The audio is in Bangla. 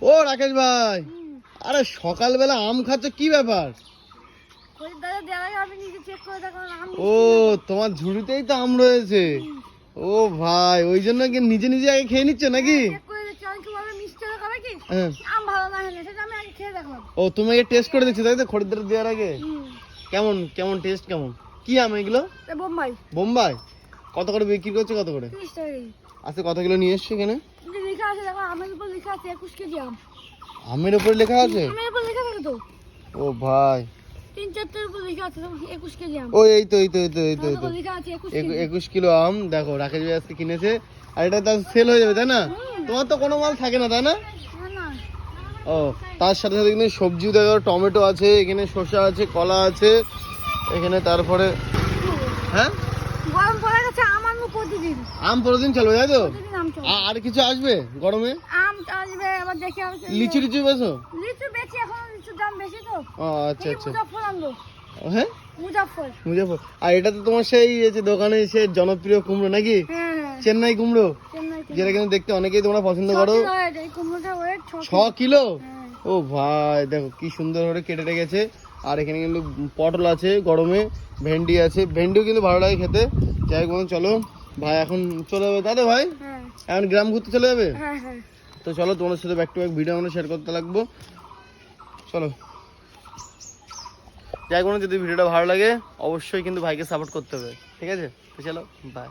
ও রাকেশ ভাই, আরে সকালবেলা আম খাচ্ছ, কি ব্যাপার? ও তোমার ঝুড়িতেই তো আম রয়েছে। ও ভাই, ওই জন্য কি নিজে নিজে আগে খেয়ে নিচ্ছ নাকি? ও তুমি আগে টেস্ট করে দিচ্ছ তাই তো, খরিদ্দার দেওয়ার আগে? কেমন কেমন টেস্ট কেমন? কি আম এগুলো? বোম্বাই। বোম্বাই। কত করে বিক্রি করছে, কত করে? 30 টাকা। আচ্ছা, কত কিলো নিয়ে এসছো এখানে? লেখা আছে দেখো, আমের উপর লেখা আছে 21 কেজি আম। আমের উপরে লেখা আছে? আমের উপর লেখা থাকে তো। ও ভাই, 3-4টার উপর লেখা আছে 21 কেজি আম। ও এই তো এই তো এই তো এই তো লেখা আছে 21 কেজি। 21 কিলো আম। দেখো রাকেশ ভাই আজকে কিনেছে, আর এটা তো সেল হয়ে যাবে তাই না? তোমার তো কোনো মাল থাকে না তাই না? না। ও তার সাথে সাথে কিন্তু সবজিও দেখো, টমেটো আছে এখানে, শসা আছে, কলা আছে এখানে, তারপরে হ্যাঁ গরম পড়ে গেছে, আম আনবো প্রতিদিন। আম প্রতিদিন চলবে তাই তো? প্রতিদিন আম চলবে। আর কিছু আসবে গরমে? আম আসবে, আবার দেখি লিচু লিচু বেছো? লিচু বেশি, এখন লিচুর দাম বেশি তো। ও আচ্ছা আচ্ছা। মুজাফফর আনবো। হ্যাঁ মুজাফফর। আর এটা তো তোমার সেই যে দোকানে সে জনপ্রিয় কুমড়ো নাকি? হ্যাঁ। চেন্নাই কুমড়ো, চেন্নাই যেটা কিন্তু দেখতে অনেকেই তোমরা পছন্দ করো। এই কুমড়োটা ওয়েট 6 কিলো। হ্যাঁ। ও ভাই দেখো কি সুন্দর করে কেটে রেখেছে। আর এখানে কিন্তু পটল আছে গরমে, ভেন্ডি আছে, ভেন্ডিও কিন্তু ভালো লাগে খেতে। যাই হোক চলো ভাই, এখন চলে যাবে দাদা ভাই? হ্যাঁ এখন গ্রাম ঘুরতে চলে যাবে? হ্যাঁ হ্যাঁ। তো চলো, তোমার সাথে ব্যাক টু ব্যাক ভিডিও আমরা শেয়ার করতে লাগবো। চলো, যাই হোক যদি ভিডিওটা ভালো লাগে অবশ্যই কিন্তু ভাইকে সাপোর্ট করতে হবে, ঠিক আছে? তো চলো বাই।